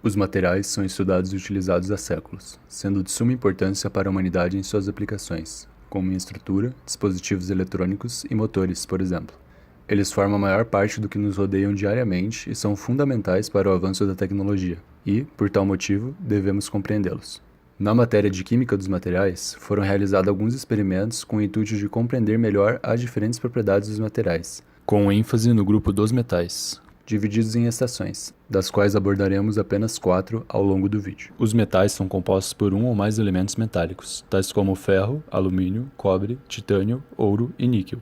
Os materiais são estudados e utilizados há séculos, sendo de suma importância para a humanidade em suas aplicações, como em estrutura, dispositivos eletrônicos e motores, por exemplo. Eles formam a maior parte do que nos rodeiam diariamente e são fundamentais para o avanço da tecnologia, e, por tal motivo, devemos compreendê-los. Na matéria de química dos materiais, foram realizados alguns experimentos com o intuito de compreender melhor as diferentes propriedades dos materiais, com ênfase no grupo dos metais, divididos em estações, das quais abordaremos apenas 4 ao longo do vídeo. Os metais são compostos por um ou mais elementos metálicos, tais como ferro, alumínio, cobre, titânio, ouro e níquel,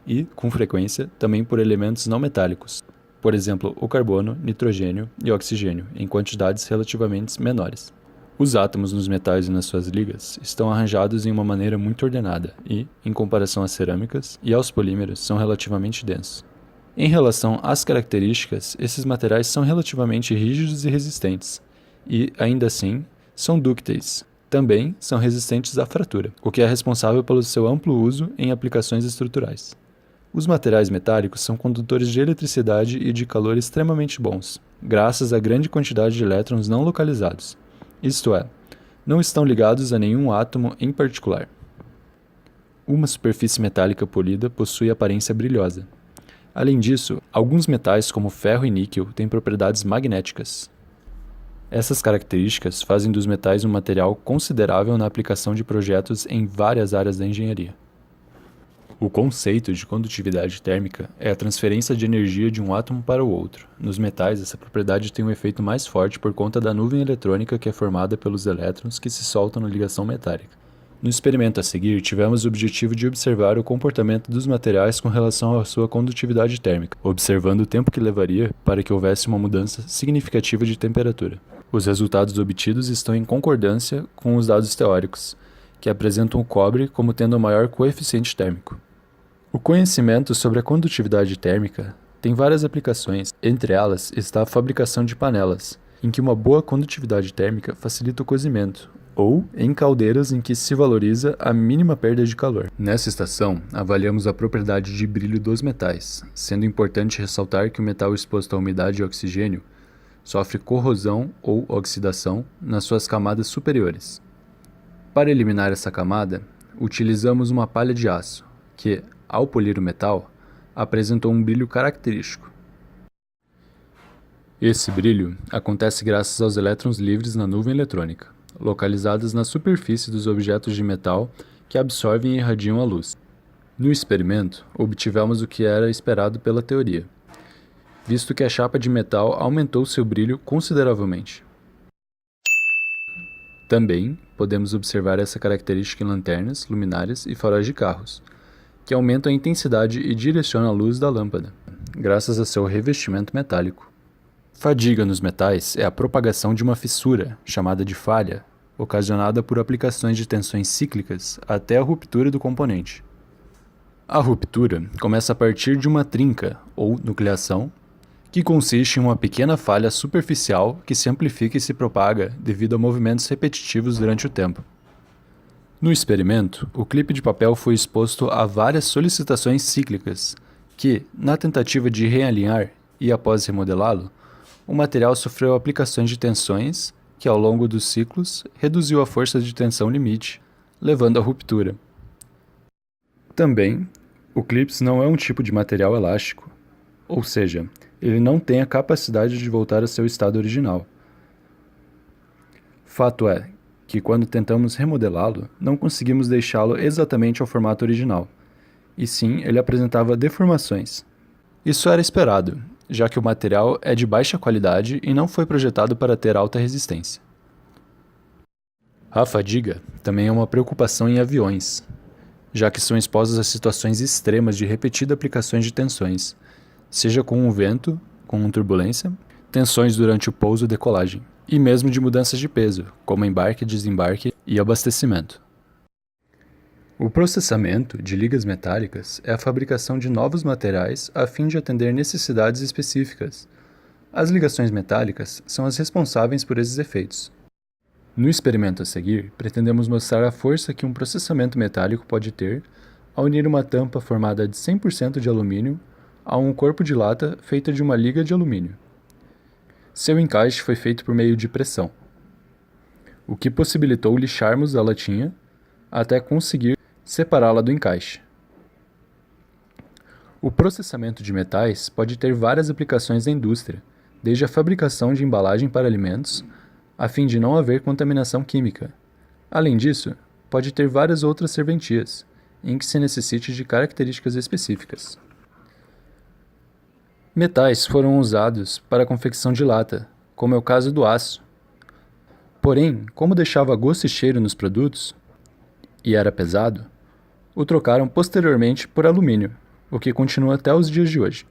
e, com frequência, também por elementos não metálicos, por exemplo, o carbono, nitrogênio e oxigênio, em quantidades relativamente menores. Os átomos nos metais e nas suas ligas estão arranjados em uma maneira muito ordenada e, em comparação às cerâmicas e aos polímeros, são relativamente densos. Em relação às características, esses materiais são relativamente rígidos e resistentes, e, ainda assim, são dúcteis. Também são resistentes à fratura, o que é responsável pelo seu amplo uso em aplicações estruturais. Os materiais metálicos são condutores de eletricidade e de calor extremamente bons, graças à grande quantidade de elétrons não localizados, isto é, não estão ligados a nenhum átomo em particular. Uma superfície metálica polida possui aparência brilhosa. Além disso, alguns metais como ferro e níquel têm propriedades magnéticas. Essas características fazem dos metais um material considerável na aplicação de projetos em várias áreas da engenharia. O conceito de condutividade térmica é a transferência de energia de um átomo para o outro. Nos metais, essa propriedade tem um efeito mais forte por conta da nuvem eletrônica que é formada pelos elétrons que se soltam na ligação metálica. No experimento a seguir, tivemos o objetivo de observar o comportamento dos materiais com relação à sua condutividade térmica, observando o tempo que levaria para que houvesse uma mudança significativa de temperatura. Os resultados obtidos estão em concordância com os dados teóricos, que apresentam o cobre como tendo o maior coeficiente térmico. O conhecimento sobre a condutividade térmica tem várias aplicações, entre elas está a fabricação de panelas, em que uma boa condutividade térmica facilita o cozimento, ou em caldeiras em que se valoriza a mínima perda de calor. Nessa estação, avaliamos a propriedade de brilho dos metais, sendo importante ressaltar que o metal exposto à umidade e oxigênio sofre corrosão ou oxidação nas suas camadas superiores. Para eliminar essa camada, utilizamos uma palha de aço, que, ao polir o metal, apresentou um brilho característico. Esse brilho acontece graças aos elétrons livres na nuvem eletrônica, localizados na superfície dos objetos de metal que absorvem e irradiam a luz. No experimento, obtivemos o que era esperado pela teoria, visto que a chapa de metal aumentou seu brilho consideravelmente. Também podemos observar essa característica em lanternas, luminárias e faróis de carros, que aumentam a intensidade e direcionam a luz da lâmpada, graças a seu revestimento metálico. Fadiga nos metais é a propagação de uma fissura, chamada de falha, ocasionada por aplicações de tensões cíclicas até a ruptura do componente. A ruptura começa a partir de uma trinca, ou nucleação, que consiste em uma pequena falha superficial que se amplifica e se propaga devido a movimentos repetitivos durante o tempo. No experimento, o clipe de papel foi exposto a várias solicitações cíclicas que, na tentativa de realinhar e após remodelá-lo, o material sofreu aplicações de tensões que, ao longo dos ciclos, reduziu a força de tensão limite, levando à ruptura. Também, o clips não é um tipo de material elástico, ou seja, ele não tem a capacidade de voltar ao seu estado original. Fato é que, quando tentamos remodelá-lo, não conseguimos deixá-lo exatamente ao formato original, e sim ele apresentava deformações. Isso era esperado, já que o material é de baixa qualidade e não foi projetado para ter alta resistência. A fadiga também é uma preocupação em aviões, já que são expostos a situações extremas de repetidas aplicações de tensões, seja com o vento, com turbulência, tensões durante o pouso ou decolagem, e mesmo de mudanças de peso, como embarque, desembarque e abastecimento. O processamento de ligas metálicas é a fabricação de novos materiais a fim de atender necessidades específicas. As ligações metálicas são as responsáveis por esses efeitos. No experimento a seguir, pretendemos mostrar a força que um processamento metálico pode ter ao unir uma tampa formada de 100% de alumínio a um corpo de lata feita de uma liga de alumínio. Seu encaixe foi feito por meio de pressão, o que possibilitou lixarmos a latinha até conseguir separá-la do encaixe. O processamento de metais pode ter várias aplicações na indústria, desde a fabricação de embalagem para alimentos, a fim de não haver contaminação química. Além disso, pode ter várias outras serventias, em que se necessite de características específicas. Metais foram usados para a confecção de lata, como é o caso do aço. Porém, como deixava gosto e cheiro nos produtos, e era pesado, o trocaram posteriormente por alumínio, o que continua até os dias de hoje.